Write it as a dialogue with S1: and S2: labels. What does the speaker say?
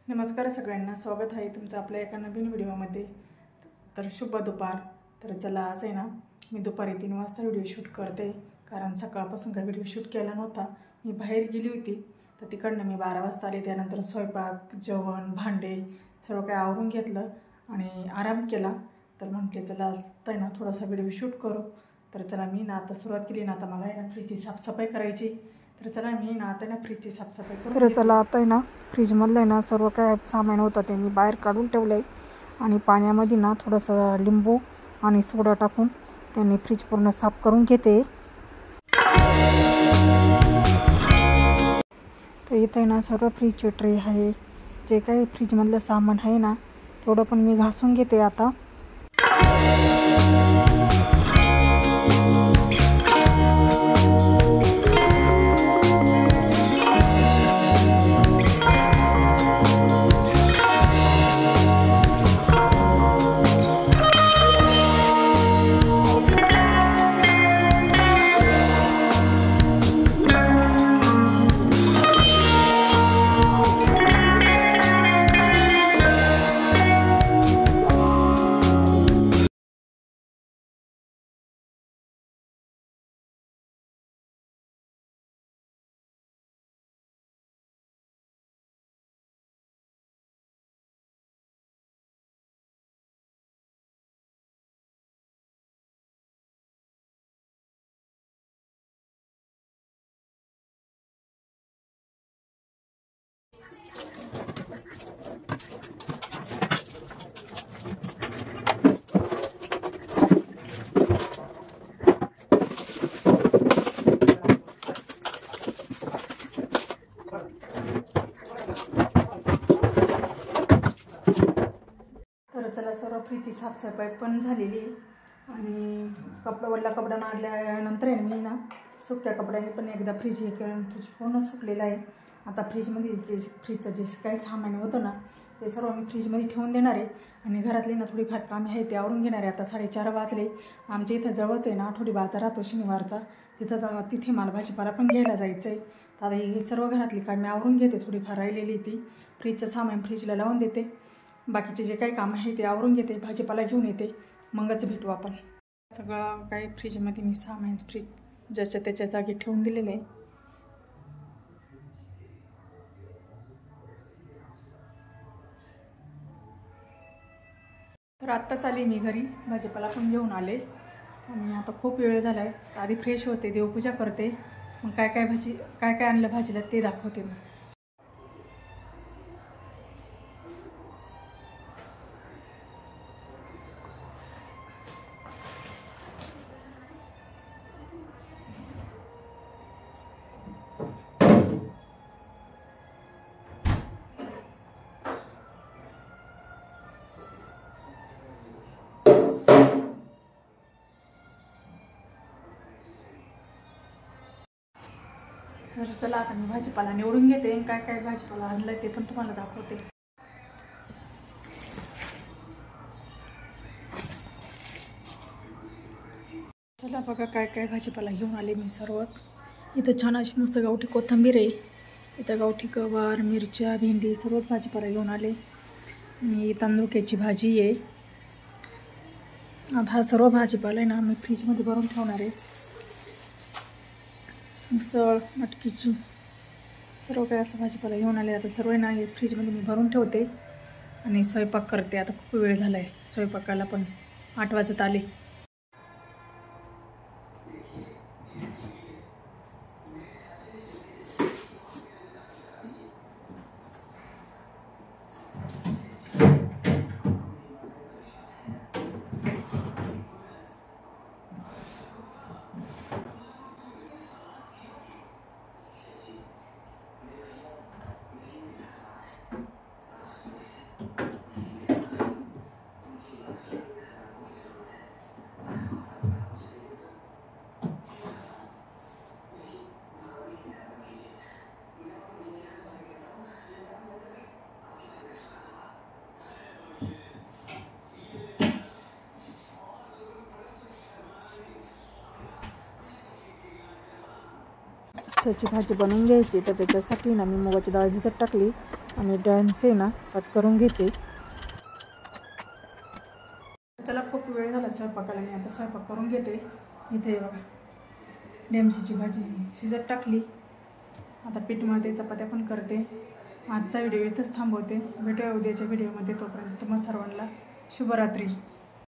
S1: नमस्कार सगळ्यांना, स्वागत आहे तुमचं आपल्या एका नवीन व्हिडिओमध्ये। तर शुभ दुपार। तर चला आज आहे ना, मी दुपारी 3 वाजता व्हिडिओ शूट करते, कारण सकाळपासून काही व्हिडिओ शूट केला नव्हता। मी बाहेर गेली होती, तर तिकडनं मी 12 वाजता आले। त्यानंतर स्वयंपाक, जेवण, भांडे सर्व काही आवरून घेतलं आणि आराम केला। तर म्हटले चला आता आहे ना थोडासा व्हिडिओ शूट करू। तर चला मी ना आता सुरुवात केली ना, आता मला आहे ना फ्रीजची साफसफाई करायची। तर चला मी ना आता ना फ्रीजची साफसफाई करू। तर चला आता आहे ना फ्रीजमधलं आहे ना सर्व काय सामान होतं ते मी बाहेर काढून ठेवलंय आणि पाण्यामध्ये ना थोडंसं लिंबू आणि सोडा टाकून त्यांनी फ्रीज पूर्ण साफ करून घेते। तर इथे ना सर्व फ्रीजचे ट्रे आहे, जे काही फ्रीजमधलं सामान आहे ना तेवढं पण मी घासून घेते आता। तर चला सर्व फ्रीजची साफसफाई पण झालेली आणि वल्ला कपडा मारल्यानंतर मी ना सुक्या कपड्याने पण एकदा फ्रीज हे करून फ्रीज पूर्ण सुकलेलं आहे। आता फ्रीजमध्ये फ्रीजचं जे काही सामान होतं ना ते सर्व मी फ्रीजमध्ये ठेवून देणार आहे आणि घरातली ना थोडीफार कामे आहे ते आवरून घेणार आहे। आता 4:30 वाजले। आमच्या इथं जवळच आहे ना आठवडी बाजार राहतो शनिवारचा, तिथे मला भाजीपाला पण घ्यायला जायचं आहे। तर आता ही सर्व घरातली कामे आवरून घेते, थोडीफार राहिलेली ती फ्रीजचं सामान फ्रीजला लावून देते, बाकीचे जे काही काम आहे ते आवरून घेते, भाजीपाला घेऊन येते, मगच भेटू आपण। सगळं काही फ्रीजमध्ये मी सामान फ्रीज ज्याच्या त्याच्या जागी ठेवून दिलेलं आहे। तर आत्ताच आले मी घरी, भाजीपाला पण घेऊन आले आणि आता खूप वेळ झाला आहे। आधी फ्रेश होते, देवपूजा करते, मग काय काय आणलं भाजीला ते दाखवते मी। तर चला आता मी भाजीपाला निवडून घेते, काय काय भाजीपाला आणलं ते पण तुम्हाला दाखवते। चला बघा काय काय भाजीपाला घेऊन आले मी सर्वच। इथं छान अशी मस्त गावठी कोथिंबीर आहे, इथं गावठी गवार, मिरच्या, भेंडी सर्वच भाजीपाला घेऊन आले आणि तांदूळक्याची भाजी आहे। आता हा सर्व भाजीपाला आहे ना मी फ्रीजमध्ये भरून ठेवणार आहे। उसळ, मटकीची सर्व काय असं भाजीपाला घेऊन आले। आता सर्व ना हे फ्रीजमध्ये मी भरून ठेवते आणि स्वयंपाक करते। आता खूप वेळ झाला आहे स्वयंपाकाला, पण 8 वाजत आले। त्याची भाजी बनवून घ्यायची। तर त्याच्यासाठी ना मी मुगाची डाळ भिजत टाकली आणि डॅन्स आहे ना कट करून घेते. चला खूप वेळ झाला स्वयंपाकाला, मी आता स्वयंपाक करून घेते. इथे बघा डेमशीची भाजी शिजत टाकली. आता पीठ मळते, चपात्या पण करते. आजचा व्हिडिओ इथंच थांबवते. भेटूया उद्याच्या व्हिडिओमध्ये. तोपर्यंत तुम्हा सर्वांना शुभरात्री.